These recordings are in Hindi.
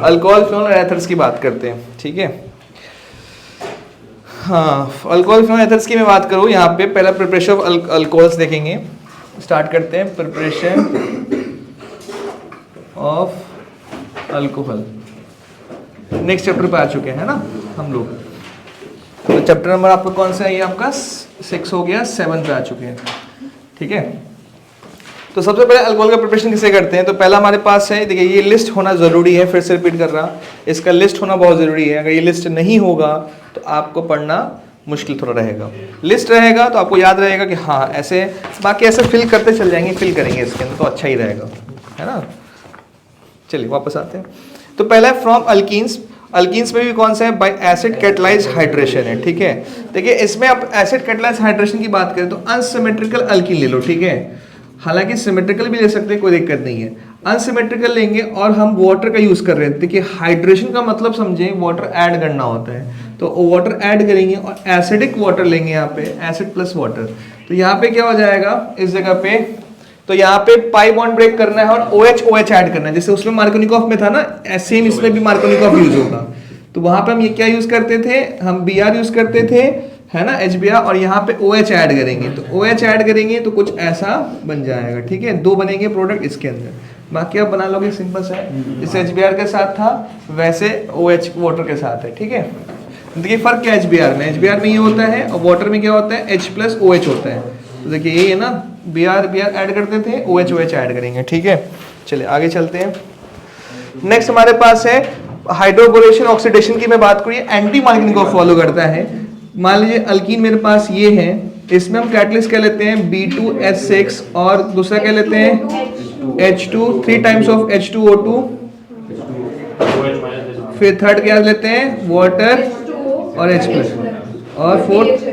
अल्कोहल फिनॉल और एथर्स की बात करते हैं, ठीक है। हाँ, अल्कोहल फिनॉल एथर्स की मैं बात करूँ यहाँ पे, पहला प्रिपरेशन ऑफ अल्कोहल्स देखेंगे। स्टार्ट करते हैं, preparation of alcohol. Next chapter पे आ चुके हैं ना हम लोग। तो चैप्टर नंबर आपका कौन सा है? ये आपका 6 हो गया, 7 पे आ चुके हैं, ठीक है। तो सबसे पहले अल्कोहल का प्रिपरेशन किसे करते हैं? तो पहला हमारे पास है, देखिए ये लिस्ट होना ज़रूरी है, फिर से रिपीट कर रहा, इसका लिस्ट होना बहुत ज़रूरी है। अगर ये लिस्ट नहीं होगा तो आपको पढ़ना मुश्किल थोड़ा रहेगा। लिस्ट रहेगा तो आपको याद रहेगा कि हाँ ऐसे, बाकी ऐसे फिल करते चल जाएंगे, फिल करेंगे इसके अंदर तो अच्छा ही रहेगा, है ना। चलिए वापस आते हैं। तो पहला है फ्रॉम अल्कीन्स। अल्कीन्स में भी कौन सा है? बाय एसिड कैटलाइज्ड हाइड्रेशन है, ठीक है। देखिए इसमें आप एसिड कैटलाइज्ड हाइड्रेशन की बात करें तो अनसिमेट्रिकल अल्कीन ले लो, ठीक है। हालांकि सिमेट्रिकल भी ले सकते हैं, कोई दिक्कत नहीं है। अनसिमेट्रिकल लेंगे और हम वाटर का यूज कर रहे हैं। देखिए हाइड्रेशन का मतलब समझे, वाटर ऐड करना होता है, तो वाटर ऐड करेंगे और एसिडिक वाटर लेंगे यहाँ पे, एसिड प्लस वाटर। तो यहाँ पे क्या हो जाएगा इस जगह पे? तो यहाँ पे पाई बॉन्ड ब्रेक करना है और OH OH ऐड करना है, जैसे उसमें मार्कोनिकॉफ में था ना, सेम इसमें भी मार्कोनिकॉफ यूज होगा। तो वहां पे हम ये क्या यूज करते थे? हम Br यूज करते थे, है ना, HBr, और यहाँ पे OH ऐड करेंगे। तो OH ऐड करेंगे तो कुछ ऐसा बन जाएगा, ठीक है। 2 बनेंगे प्रोडक्ट इसके अंदर, बाकी आप बना लोगे, सिंपल सा है। जैसे HBr के साथ था वैसे OH वाटर के साथ है, ठीक है। देखिए फर्क क्या है HBr में? HBr में ये होता है और वाटर में क्या होता है? H प्लस OH होता है। तो देखिए ये है ना, Br ऐड करते थे, OH OH ऐड करेंगे, ठीक है। चलिए आगे चलते हैं। नेक्स्ट हमारे पास है हाइड्रोबोरेशन ऑक्सीडेशन की मैं बात करूँ, एंटी मार्कोनिकॉफ फॉलो करता है। मान लीजिए अल्कीन मेरे पास ये है, इसमें हम कैटलिस्ट क्या लेते हैं? B2H6 और दूसरा क्या लेते हैं? H2, 3 टाइम्स ऑफ H2O2, फिर थर्ड क्या लेते हैं? वाटर और H प्लस, और फोर्थ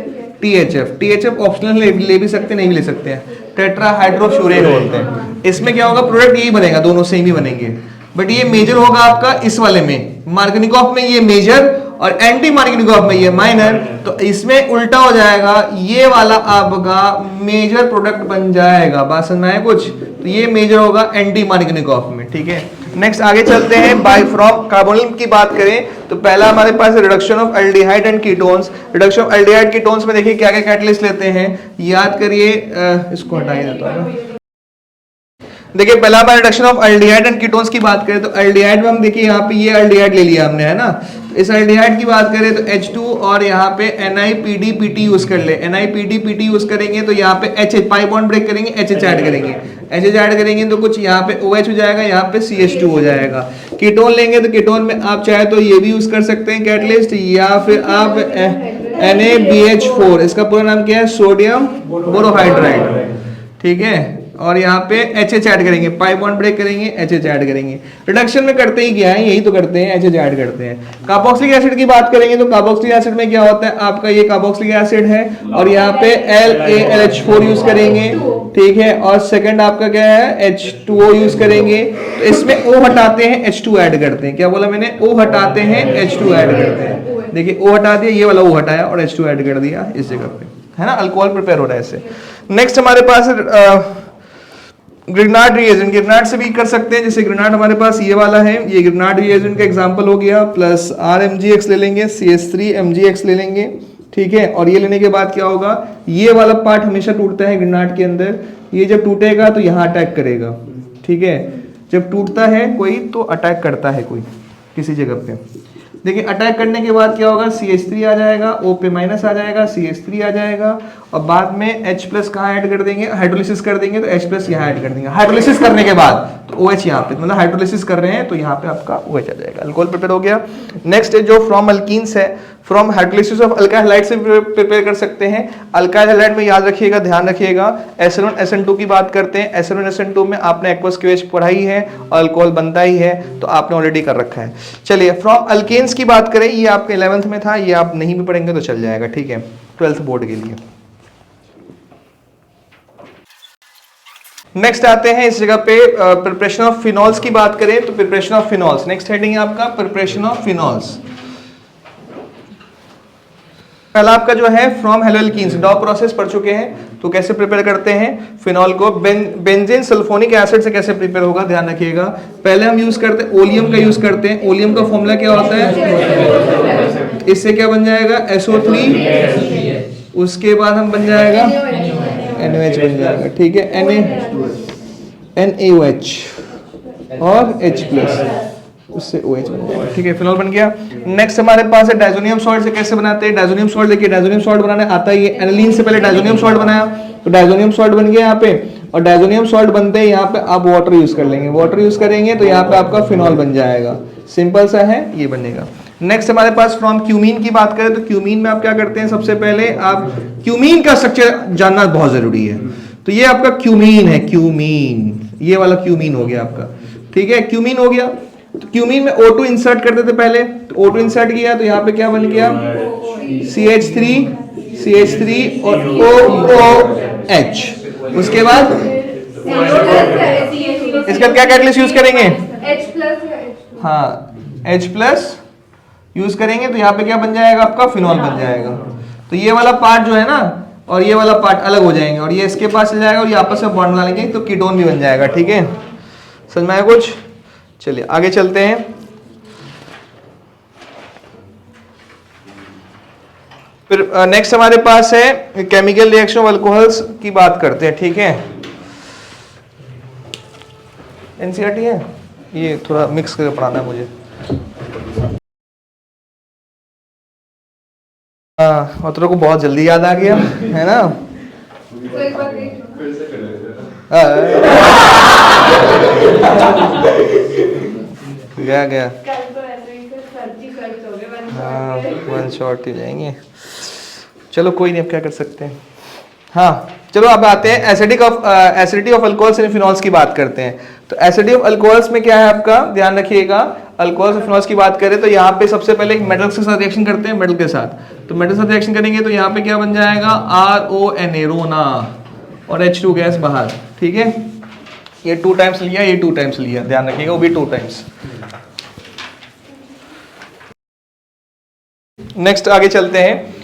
THF। THF ऑप्शनल ले भी सकते हैं, नहीं भी ले सकते हैं। टेट्रा हाइड्रोफ्यूरेन बोलते हैं। इसमें क्या होगा? प्रोडक्ट यही बनेगा, दोनों सेम ही बनेंगे, बट ये मेजर होगा आपका इस वाले में, मार्कोनिकॉफ में ये मेजर और एंटी मार्कोनिकॉफ में ये माइनर। तो इसमें उल्टा हो जाएगा, ये वाला आपका मेजर प्रोडक्ट बन जाएगा। बात समझ में आया कुछ? तो ये मेजर होगा एंटी मार्कोनिकॉफ में, ठीक है। नेक्स्ट आगे चलते हैं। बाय फ्रॉम कार्बोनिल की बात करें तो पहला हमारे पास reduction of aldehyde and ketones. Reduction of aldehyde ketones में देखिए क्या क्या कैटलिस्ट लेते हैं, याद करिए। इसको हटाइए देता हूं। देखिए पहला बार reduction of aldehyde and ketones की बात करें तो एल्डिहाइड में हम देखिए यहाँ पे ये एल्डिहाइड ले लिया हमने, है ना। तो इस एल्डिहाइड की बात करें तो H2 और यहाँ पे NiPDPT यूज कर ले। NiPDPT यूज करेंगे तो यहाँ पे H पाई बॉन्ड ब्रेक करेंगे, HH ऐड करेंगे। HH ऐड करेंगे तो कुछ यहाँ पे OH हो जाएगा, यहाँ पे CH2 हो जाएगा। कीटोन लेंगे तो कीटोन में आप चाहे तो ये भी यूज कर सकते हैं कैटलिस्ट, या फिर आप NaBH4, इसका पूरा नाम क्या है? सोडियम बोरोहाइड्राइड, ठीक है। और यहाँ पे HH ऐड करेंगे, पाई बॉन्ड ब्रेक करेंगे, HH ऐड करेंगे। रिडक्शन में करते ही क्या है? यही तो करते हैं, HH ऐड करते हैं। कार्बोक्सिलिक एसिड की बात करेंगे तो कार्बोक्सिलिक एसिड में क्या होता है? आपका ये कार्बोक्सिलिक एसिड है और यहाँ पे LaLH4 यूज करेंगे, ठीक है। और सेकंड आपका क्या है? H2O यूज करेंगे। तो इसमें O हटाते हैं, H2 ऐड करते हैं। क्या बोला मैंने? O हटाते हैं, H2 ऐड करते हैं। देखिए O हटा दिया, ये वाला O हटाया और H2 ऐड कर दिया इस जगह पे, है ना। अल्कोहल प्रिपेयर हो रहा है इससे। नेक्स्ट हमारे पास ग्रिग्नार्ड रिएजेंट। ग्रिग्नार्ड से भी कर सकते हैं, जैसे ग्रिग्नार्ड हमारे पास ये वाला है, ये ग्रिग्नार्ड रिएजेंट का एग्जांपल हो गया। प्लस RMgX ले लेंगे, CH3MgX ले लेंगे, ठीक है। और ये लेने के बाद क्या होगा? ये वाला पार्ट हमेशा टूटता है ग्रिग्नार्ड के अंदर, ये जब टूटेगा तो यहाँ अटैक करेगा, ठीक है। जब टूटता है कोई तो अटैक करता है कोई किसी जगह पे। देखिए अटैक करने के बाद क्या होगा? CH3 आ जाएगा, O पे माइनस आ जाएगा, CH3 आ जाएगा, और बाद में H प्लस कहाँ ऐड कर देंगे? हाइड्रोलिसिस कर देंगे तो H प्लस यहाँ ऐड कर देंगे। हाइड्रोलिसिस करने के बाद तो OH यहाँ पे, मतलब हाइड्रोलिसिस कर रहे हैं तो यहाँ पे आपका OH आ जाएगा। अल्कोहल प्रिपेयर हो गया। नेक्स्ट जो फ्रॉम अल्कीन्स है, from hydrolysis of alkyl halide से प्रिपेयर कर सकते हैं। अल्काइल हैलाइड में याद रखिएगा, ध्यान रखिएगा, SN1 SN2 की बात करते हैं। SN1 SN2 में आपने एक्वस QH पढ़ाई है और अल्कोहल बनता ही है, तो आपने ऑलरेडी कर रखा है। चलिए फ्रॉम अल्केन्स की बात करें, ये आपके 11th में था, ये आप नहीं भी पढ़ेंगे तो चल जाएगा, ठीक है, 12th बोर्ड के लिए। नेक्स्ट आते हैं इस जगह पे प्रिपरेशन ऑफ फिनॉल्स की बात करें तो preparation of phenols, next heading है आपका प्रिपरेशन ऑफ फिनॉल्स। पहला आपका जो है फ्रॉम हेलोएल्कीन्स, डॉ प्रोसेस पढ़ चुके हैं, तो कैसे प्रिपेयर करते हैं फिनॉल को? बेंजीन सल्फोनिक एसिड से कैसे प्रिपेयर होगा ध्यान रखिएगा। पहले हम यूज करते हैं ओलियम का यूज करते हैं। ओलियम का फॉर्मूला क्या होता है? इससे क्या बन जाएगा? SO3, उसके बाद हम बन जाएगा NaOH बन जाएगा, ठीक है, NaOH और H+, उससे OH बन जाएगा, ठीक है, फिनॉल बन गया। नेक्स्ट हमारे पास है डायजोनियम सॉल्ट से कैसे बनाते हैं? डायजोनियम सॉल्ट देखिए, डायजोनियम सॉल्ट बनाने आता ही है। एनिलीन से पहले डायजोनियम सॉल्ट बनाया तो डायजोनियम सॉल्ट बन गया यहाँ पे, और डायजोनियम सॉल्ट बनते हैं यहाँ पे आप वाटर यूज कर लेंगे, वाटर यूज करेंगे तो यहाँ पे आपका फिनॉल बन जाएगा। सिंपल सा है, ये बनेगा। नेक्स्ट हमारे पास फ्रॉम क्यूमीन की बात करें तो क्यूमीन में आप क्या करते हैं? सबसे पहले आप क्यूमीन का स्ट्रक्चर जानना बहुत जरूरी है। तो ये आपका क्यूमीन है, क्यूमीन, ये वाला क्यूमीन हो गया आपका, ठीक है, क्यूमीन हो गया। तो क्यूमीन में O2 इंसर्ट करते थे पहले, तो O2 इंसर्ट किया तो यहाँ पे क्या बन गया? CH3 और OOH। उसके बाद इसका क्या कैटलिस्ट यूज करेंगे? हाँ, H+ यूज करेंगे तो यहाँ पे क्या बन जाएगा? आपका फिनॉल बन जाएगा। तो ये वाला पार्ट जो है ना और ये वाला पार्ट अलग हो जाएंगे और ये इसके पास चल जाएगा और ये आपस में बॉन्ड बना लेंगे तो कीटोन भी बन जाएगा, ठीक है, समझ में आया कुछ? चलिए आगे चलते हैं। फिर नेक्स्ट हमारे पास है केमिकल रिएक्शन ऑफ अल्कोहल्स की बात करते हैं, ठीक है। एनसीईआरटी है, ये थोड़ा मिक्स करके पढ़ाना है मुझे। और तेरे को बहुत जल्दी याद आ गया है ना? गया हाँ, वन शॉट ही जाएंगे। चलो कोई नहीं, अब क्या कर सकते हैं। हाँ चलो अब आते हैं acidity of alcohols and phenols की बात करते हैं। तो एसिडिटी ऑफ अल्कोहल्स में क्या है आपका, ध्यान रखिएगा। अल्कोहल्स और फिनॉल्स की बात करें तो यहाँ पे सबसे पहले एक मेटल्स के साथ रिएक्शन करते हैं, मेटल के साथ। तो मेटल के साथ रिएक्शन करेंगे तो यहाँ पे क्या बन जाएगा? RONA, रोना, और H2 गैस बाहर, ठीक है। ये 2 टाइम्स लिया, ये 2 टाइम्स लिया, ध्यान रखिएगा, वो भी 2 टाइम्स। नेक्स्ट आगे चलते हैं।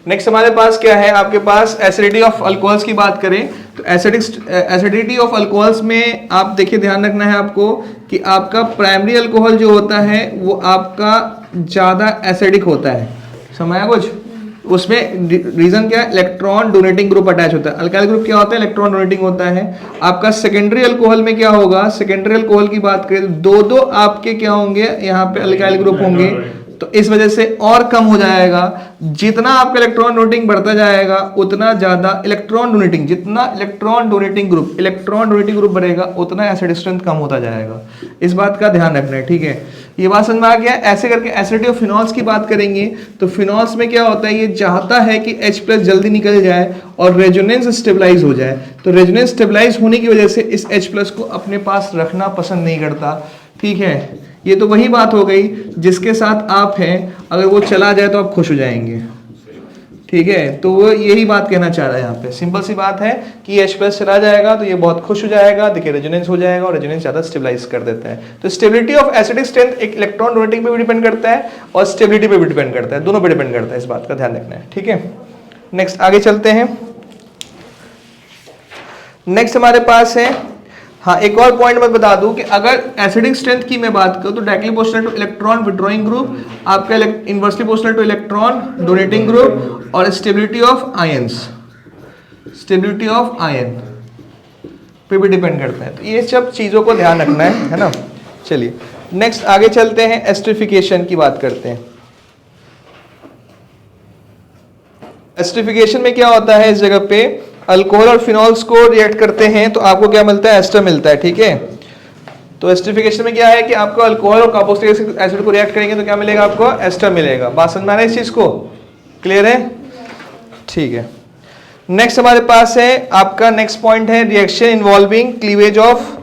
नेक्स्ट हमारे पास क्या है, आपके पास एसिडिटी ऑफ अल्कोहल्स की बात करें तो एसिडिटी ऑफ अल्कोहल्स में आप देखिए, ध्यान रखना है आपको कि आपका प्राइमरी अल्कोहल जो होता है वो आपका ज्यादा एसिडिक होता है, समझ आया कुछ? उसमें रीजन क्या है? इलेक्ट्रॉन डोनेटिंग ग्रुप अटैच होता है। अल्काइल ग्रुप क्या होता है? इलेक्ट्रॉन डोनेटिंग होता है। आपका सेकेंडरी अल्कोहल में क्या होगा? सेकेंडरी अल्कोहल की बात करें तो 2 आपके क्या होंगे, यहाँ पे अल्काइल ग्रुप होंगे, तो इस वजह से और कम हो जाएगा। जितना आपका इलेक्ट्रॉन डोनेटिंग बढ़ता जाएगा उतना ज्यादा इलेक्ट्रॉन डोनेटिंग, जितना इलेक्ट्रॉन डोनेटिंग ग्रुप बढ़ेगा उतना एसिड स्ट्रेंथ कम होता जाएगा। इस बात का ध्यान रखना है, ठीक है। ये बात समझ में आ गया। ऐसे करके एसिडिटी ऑफ फिनॉल्स की बात करेंगे तो फिनॉल्स में क्या होता है, ये चाहता है कि H+ जल्दी निकल जाए और रेजोनेंस स्टेबलाइज हो जाए। तो रेजोनेंस स्टेबलाइज होने की वजह से इस H+ को अपने पास रखना पसंद नहीं करता, ठीक है। ये तो वही बात हो गई जिसके साथ आप हैं, अगर वो चला जाए तो आप खुश हो जाएंगे, ठीक है। तो वो यही बात कहना चाह रहा है यहाँ पे, सिंपल सी बात है कि H+ चला जाएगा तो ये बहुत खुश हो जाएगा, देखिए रेजोनेंस हो जाएगा और रेजोनेंस ज्यादा स्टेबलाइज कर देता है। तो स्टेबिलिटी ऑफ एसिडिक स्ट्रेंथ एक इलेक्ट्रॉन डोनेटिंग पे भी डिपेंड करता है और स्टेबिलिटी पे भी डिपेंड करता है, दोनों पे डिपेंड करता है, इस बात का ध्यान रखना है, ठीक है। नेक्स्ट आगे चलते हैं। नेक्स्ट हमारे पास है, हाँ एक और पॉइंट मैं बता दूं कि अगर एसिडिक स्ट्रेंथ की मैं बात करूं तो directly proportional to electron withdrawing group, आपका inversely proportional to electron donating group, और stability of ions, stability of ion पे भी डिपेंड करता है। तो ये सब चीजों को ध्यान रखना है ना। चलिए नेक्स्ट आगे चलते हैं, एस्टरिफिकेशन की बात करते हैं। एस्टरिफिकेशन में क्या होता है, इस जगह पे अल्कोहल और फिनॉल्स को रिएक्ट करते हैं तो आपको क्या मिलता है? एस्टर मिलता है, ठीक है। तो एस्टरिफिकेशन में क्या है कि आपको अल्कोहल और कार्बोक्सिलिक एसिड को रिएक्ट करेंगे तो क्या मिलेगा? आपको एस्टर मिलेगा। बात समझ में आ रही है इस चीज को? क्लियर है, ठीक है। नेक्स्ट हमारे पास है आपका नेक्स्ट पॉइंट है reaction involving cleavage of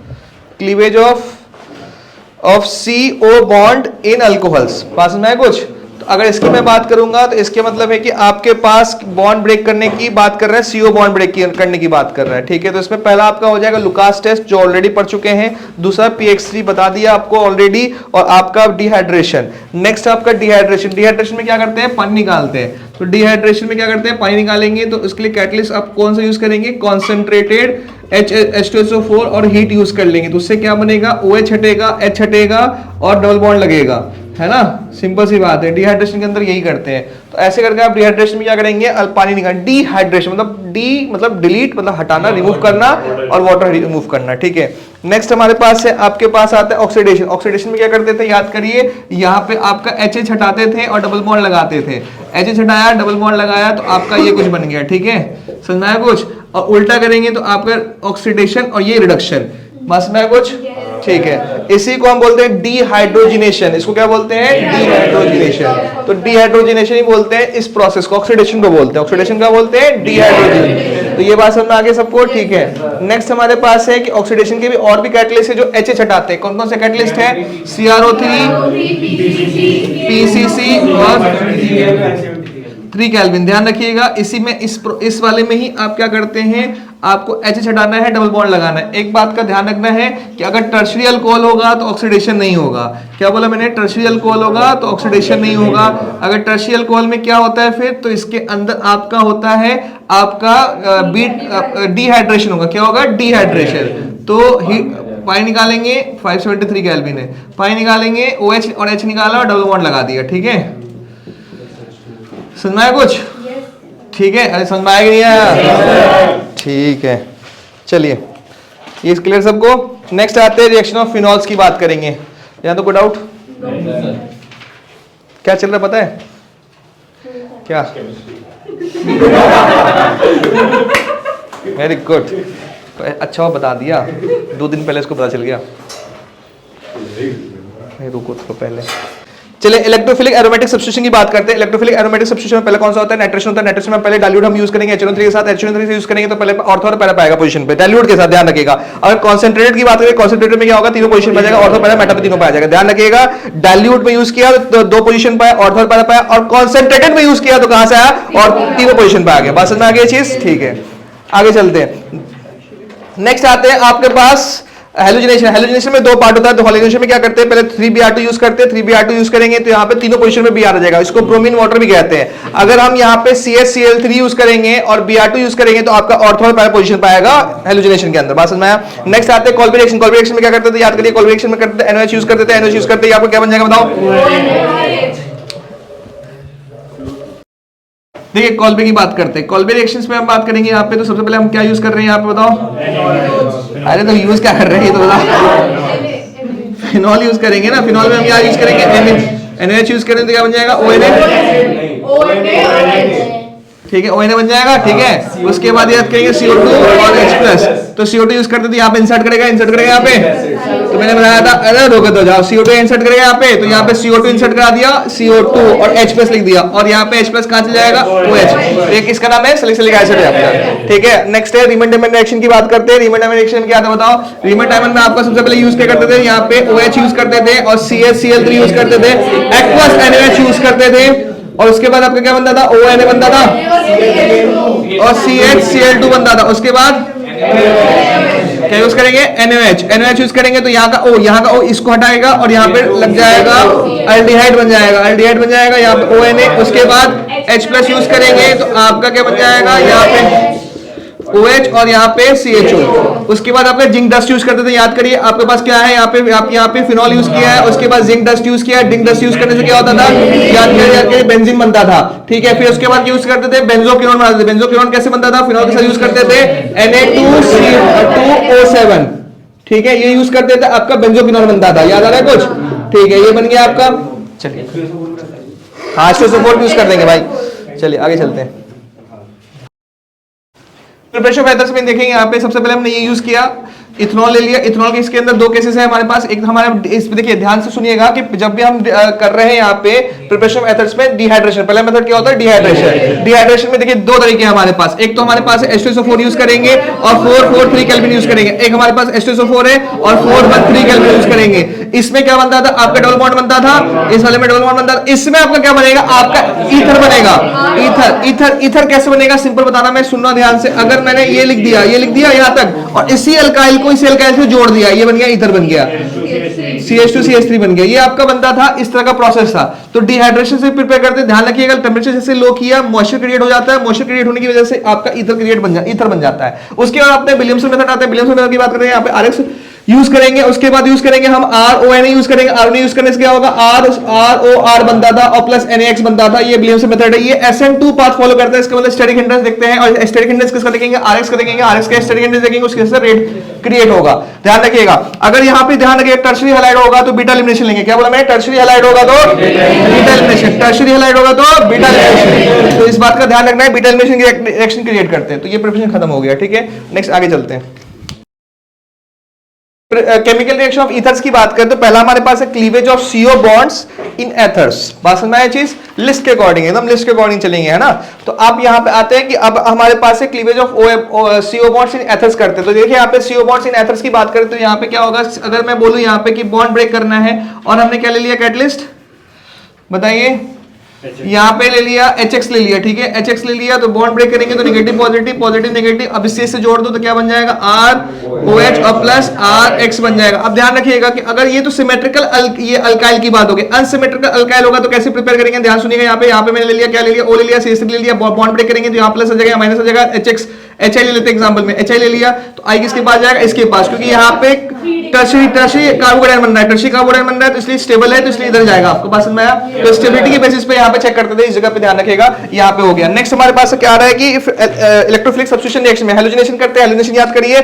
CO bond in alcohols. बात समझ में आया कुछ? तो अगर इसकी मैं बात करूंगा तो इसके मतलब है कि आपके पास बॉन्ड ब्रेक करने की बात कर रहा है, CO बॉन्ड ब्रेक करने की बात कर रहा है, ठीक है। तो इसमें पहला आपका हो जाएगा लुकास टेस्ट जो ऑलरेडी पढ़ चुके हैं, दूसरा PX3 बता दिया आपको ऑलरेडी, और आपका डिहाइड्रेशन। नेक्स्ट आपका डिहाइड्रेशन, डिहाइड्रेशन में क्या करते हैं, पानी निकालते हैं। तो डिहाइड्रेशन में क्या करते हैं, पानी निकालेंगे, तो उसके लिए कैटलिस्ट आप कौन सा यूज करेंगे, कॉन्सेंट्रेटेड H2SO4 और हीट यूज कर लेंगे। तो उससे क्या बनेगा, OH हटेगा, H हटेगा और डबल बॉन्ड लगेगा, है ना, सिंपल सी बात है। डिहाइड्रेशन के अंदर यही करते हैं। तो ऐसे करके आप डिहाइड्रेशन में क्या करेंगे, पानी निकाल, डिहाइड्रेशन मतलब डी मतलब डिलीट मतलब हटाना, रिमूव करना, और वाटर रिमूव करना, ठीक है। नेक्स्ट हमारे पास है, आपके पास आता है ऑक्सीडेशन। ऑक्सीडेशन में क्या करते थे, याद करिए, यहाँ पे आपका HH हटाते थे और डबल बॉन्ड लगाते थे। HH हटाया, डबल बॉन्ड लगाया, तो आपका ये कुछ बन गया, ठीक है, समझ आया कुछ। और उल्टा करेंगे तो आपका ऑक्सीडेशन और ये रिडक्शन, बस में कुछ, ठीक है। इसी को हम बोलते हैं डीहाइड्रोजिनेशन। इसको क्या बोलते हैं, डीहाइड्रोजिनेशन। तो डीहाइड्रोजिनेशन ही बोलते हैं इस प्रोसेस को, ऑक्सीडेशन को बोलते हैं। ऑक्सीडेशन का बोलते हैं डीहाइड्रोजिनेशन। तो ये बात समझ में आ गई सबको, ठीक है। नेक्स्ट हमारे पास है कि ऑक्सीडेशन के भी और भी कैटलिस्ट है जो HH हटाते हैं। कौन कौन से कैटलिस्ट है, CrO3, PCC और 3 केल्विन। ध्यान रखिएगा, इसी में इस वाले में ही आप क्या करते हैं, आपको HH हटाना है, डबल बॉन्ड लगाना है। एक बात का ध्यान रखना है कि अगर टर्शियरी अल्कोहल होगा तो ऑक्सीडेशन नहीं होगा। क्या बोला मैंने, टर्शियरी अल्कोहल होगा तो ऑक्सीडेशन नहीं होगा। अगर टर्शियरी अल्कोहल में क्या होता है फिर, तो इसके अंदर आपका होता है आपका डिहाइड्रेशन होगा। क्या होगा, डिहाइड्रेशन। तो पानी निकालेंगे, 573 केल्विन है, पानी निकालेंगे, OH और H निकाला और डबल बॉन्ड लगा दिया, ठीक है। समझ में आया कुछ, ठीक है, अरे समझ में आया कि नहीं आया, ठीक है। चलिए ये क्लियर सबको। नेक्स्ट आते हैं रिएक्शन ऑफ फिनॉल्स की बात करेंगे। यहाँ तो कोई डाउट, क्या चल रहा है पता है क्या, वेरी गुड, अच्छा बता दिया, 2 दिन पहले इसको पता चल गया। रुको थोड़ा पहले, चलिए इलेक्ट्रोफिलिक एरोमेटिक सब्स्टिट्यूशन की बात करते हैं। इलेक्ट्रोफिलिक एरोमेटिक सब्स्टिट्यूशन में पहले कौन सा होता है, नाइट्रेशन होता है। नाइट्रेशन में पहले डाइल्यूट हम यूज करेंगे HNO3 के साथ, HNO3 से यूज करेंगे तो पहले ऑर्थो और पैरा पाएगा पोजीशन पे, डाइल्यूट के साथ, ध्यान रखिएगा। अगर कॉन्सेंट्रेटेड की बात करें, कॉन्सेंट्रेटेड में क्या होगा, तीनों पोजीशन पे जाएगा, ऑर्थो पैरा मेटा पे तीनों पे आ जाएगा, ध्यान रखिएगा। डाइल्यूट में यूज किया तो 2 पोजीशन पे, ऑर्थो और पैरा पाया, और कॉन्सेंट्रेटेड में यूज किया तो कहां से आया, और तीनों पोजीशन पे आ गया। बात समझ में आ गई चीज, ठीक है, आगे चलते हैं। नेक्स्ट आते हैं आपके पास हेलोजिनेशन। हेलोजिनेशन में 2 पार्ट होता है। तो हेलोजिनेशन में क्या करते हैं, पहले 3Br2 यूज करते हैं। 3Br2 यूज करेंगे तो यहाँ पे तीनों पोजीशन में Br आ जाएगा, इसको ब्रोमीन वाटर भी कहते हैं। अगर हम यहाँ पे CH_Cl3 यूज करेंगे और Br2 यूज करेंगे तो आपका ऑर्थो और पैरा पोजीशन पाएगा हेलोजिनेशन के अंदर, बात समझ में आया। नेक्स्ट आते हैं कॉल्बी रिएक्शन। कॉल्बी रिएक्शन में क्या करते थे, याद करिए, कॉल्बी रिएक्शन में करते थे NOH यूज करते थे। NOH यूज करते आपको क्या बन जाएगा बताओ, देखिए कॉल्बी की बात करते हैं। कॉल्बी रिएक्शंस में हम बात करेंगे यहाँ पे, तो सबसे पहले हम क्या यूज कर रहे हैं यहाँ पे बताओ, अरे तो यूज क्या कर रहे हैं तो बताओ, फिनॉल यूज करेंगे ना। फिनॉल में हम क्या यूज करेंगे, NaOH यूज करेंगे तो क्या बन जाएगा, ONA, ठीक है, ONA बन जाएगा, ठीक है। उसके बाद याद करेंगे CO2 और H+, तो CO2 यूज करते थे, यहाँ पे इंसर्ट करेगा यहाँ पे, तो मैंने बताया था, अरे रोक दो जाओ, CO2 इंसर्ट करेगा यहाँ पे, तो यहाँ पे CO2 इंसर्ट करा दिया, CO2 और H+ लिख दिया, और यहाँ पे H+ कहाँ चल जाएगा, OH। तो एक इसका नाम है सैलिसिलिक एसिड है आपका, ठीक है। नेक्स्ट है रीमैन डायमंड रिएक्शन की बात करते हैं। रीमैन डायमंड रिएक्शन में क्या था बताओ, रीमैन डायमंड में आपका सबसे पहले यूज क्या करते थे, यहाँ पे OH यूज करते थे और CH_Cl3 यूज करते थे, एक्वस NaOH यूज करते थे, और उसके बाद आपका क्या बनता था, ONA बनता था और CH_Cl2 बनता था। उसके बाद क्या यूज करेंगे, NaOH यूज करेंगे तो यहाँ का O इसको हटाएगा और यहाँ पे लग जाएगा अल्डिहाइड बन जाएगा, यहाँ पे ONA। उसके बाद H+ यूज करेंगे तो आपका क्या बन जाएगा, यहाँ पे OH और यहाँ पे CHO। उसके बाद आपका जिंक डस्ट यूज करते थे, याद करिए आपके पास क्या है, यहाँ पे फिनॉल यूज किया है, उसके बाद जिंक डस्ट यूज किया है। जिंक डस्ट यूज करने से क्या होता था, याद करिए बेंजीन बनता था, ठीक है। फिर उसके बाद यूज करते थे बेंजोक्विनोन बनाते थे। बेंजोक्विनोन कैसे बनता था, फिनॉल के साथ यूज करते थे Na2CO7, ठीक है, ये यूज करते थे, आपका बेंजोक्विनोन बनता था, याद आ रहा है कुछ, ठीक है, ये बन गया आपका। चलिए H2SO4 यूज कर देंगे भाई, चलिए आगे चलते हैं। प्रिपरेशन मेथड्स में देखेंगे, यहाँ पे सबसे पहले हमने ये यूज किया इथेनॉल ले लिया, इथेनॉल के इसके अंदर दो केसेस है हमारे पास। एक हमारे इस देखिए ध्यान से सुनिएगा कि जब भी हम कर रहे हैं यहाँ पे प्रिपरेशन मेथड्स में डिहाइड्रेशन, पहला मेथड क्या होता है डिहाइड्रेशन। डिहाइड्रेशन में देखिए दो तरीके हैं हमारे पास, एक तो हमारे पास H2SO4 यूज करेंगे और 443 केल्विन यूज करेंगे, एक हमारे पास H2SO4 है और 413 केल्विन यूज करेंगे। इसमें क्या बनता था आपका डबल बॉन्ड बनता था, इस वाले में डबल बॉन्ड बनता था, इसमें आपका क्या बनेगा आपका ईथर बनेगा। ईथर ईथर ईथर कैसे बनेगा सिंपल बताना, मैं सुनना ध्यान से। अगर मैंने ये लिख दिया यहां तक और इसी अल्काइल को इसी अल्काइल से जोड़ दिया, ये बन गया ईथर बन गया, CH2CH3 बन गया। ये आपका बनता था, इस तरह का प्रोसेस था। तो डिहाइड्रेशन से प्रिपेयर करते ध्यान रखिएगा, टेंपरेचर जैसे लो किया मॉइस्चर क्रिएट हो जाता है, मॉइस्चर क्रिएट होने की वजह से आपका ईथर बन जाता है। उसके बाद आपने विलियमसन मेथड आता है, विलियमसन मेथड की बात करें यहाँ पे RX यूज करेंगे, उसके बाद यूज करेंगे हम RON यूज करेंगे, RON यूज करने से क्या होगा ROR बनता था और प्लस NaX बनता था। ये विलियमसन मेथड है, ये SN2 पाथ फॉलो करता है। इसका मतलब स्टैटिक हिंड्रेंस देखते हैं और स्टैटिक हिंड्रेंस किसका देखेंगे RX का देखेंगे, RX का स्टैटिक हिंड्रेंस देखेंगे, उसके से रेट क्रिएट होगा। ध्यान रखिएगा, अगर यहाँ पे ध्यान रखिएगा टर्शियरी हैलाइड होगा तो बीटा एलिमिनेशन लेंगे। क्या बोला मैं, टर्शियरी हैलाइड होगा तो बीटा एलिमिनेशन, टर्शियरी हैलाइड होगा तो बीटा एलिमिनेशन। तो इस बात का ध्यान रखना है, बीटा एलिमिनेशन की रिएक्शन क्रिएट करते हैं। तो ये प्रिपरेशन खत्म हो गया, ठीक है। नेक्स्ट आगे चलते हैं। केमिकल रिएक्शन ऑफ ईथर्स की बात करें तो पहला हमारे पास है cleavage of CO bonds in ethers. बात समझ में आया चीज, लिस्ट के अकॉर्डिंग एकदम लिस्ट के अकॉर्डिंग चलेंगे, है ना। तो आप यहाँ पे आते हैं कि अब हमारे पास है cleavage of CO bonds in ethers करते हैं। तो देखिए यहाँ पे CO बॉन्ड्स इन एथर्स की बात करें तो यहाँ पे क्या होगा, अगर मैं बोलूं यहाँ पे कि बॉन्ड ब्रेक करना है और हमने क्या ले लिया कैटलिस्ट, बताइए, यहाँ पे ले लिया HX ले लिया, ठीक है, HX ले लिया तो बॉन्ड ब्रेक करेंगे तो नेगेटिव पॉजिटिव पॉजिटिव नेगेटिव, अब इससे जोड़ दो तो क्या बन जाएगा ROH और प्लस RX बन जाएगा। अब ध्यान रखिएगा कि अगर ये तो सिमेट्रिकल ये अल्काइल की बात होगी, अनसिमेट्रिकल अल्काइल होगा तो कैसे प्रिपेयर करेंगे, ध्यान सुनिएगा। यहाँ पे मैंने ले लिया, क्या ले लिया, O ले लिया, CH3 ले लिया, बॉन्ड ब्रेक करेंगे तो यहाँ प्लस हो जाएगा, माइनस हो जाएगा, HX HI ले लेते हैं एग्जांपल में, HI ले लिया तो I किसके पास जाएगा, इसके पास, क्योंकि यहाँ पे टर्शियरी कार्बोकेटायन बन रहा है, टर्शियरी कार्बोकेटायन बन रहा है तो इसलिए स्टेबल है तो इसलिए इधर जाएगा। आपको बात समझ में आया। तो स्टेबिलिटी के बेसिस पे यहाँ पे चेक करते थे, इस जगह पे ध्यान रखिएगा, यहाँ पे हो गया। नेक्स्ट हमारे पास क्या आ रहा है कि इलेक्ट्रोफिलिक सब्स्टिट्यूशन रिएक्शन में हेलोजनेशन करते हैं। हेलोजनेशन याद करिए,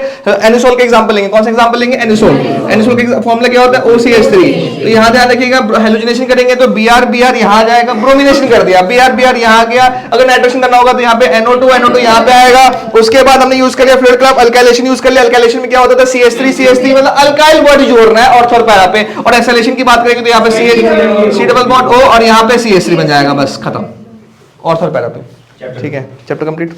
एनिसोल का एग्जांपल लेंगे। कौन सा एग्जांपल लेंगे, एनिसोल। एनिसोल का फॉर्मूला क्या होता है OCH3। तो यहाँ ध्यान रखिएगा, हेलोजनेशन करेंगे तो Br यहाँ जाएगा, ब्रोमिनेशन कर दिया Br यहाँ गया। अगर नाइट्रेशन करना होगा तो यहाँ पे NO2 यहाँ पे आएगा। उसके बाद हमने यूज कर लिया फ्लूइड क्लब, अल्काइलेशन यूज कर लिया। अल्काइलेशन में क्या होता था CH3 मतलब अल्काइल बॉडी जोड़ना है ऑर्थो पैरा पे। और एक्सेलेशन की बात करेंगे तो यहाँ पे C डबल बॉन्ड O और यहाँ पे CH3 बन जाएगा, बस खत्म ऑर्थो पैरा पे, ठीक है। Chapter complete.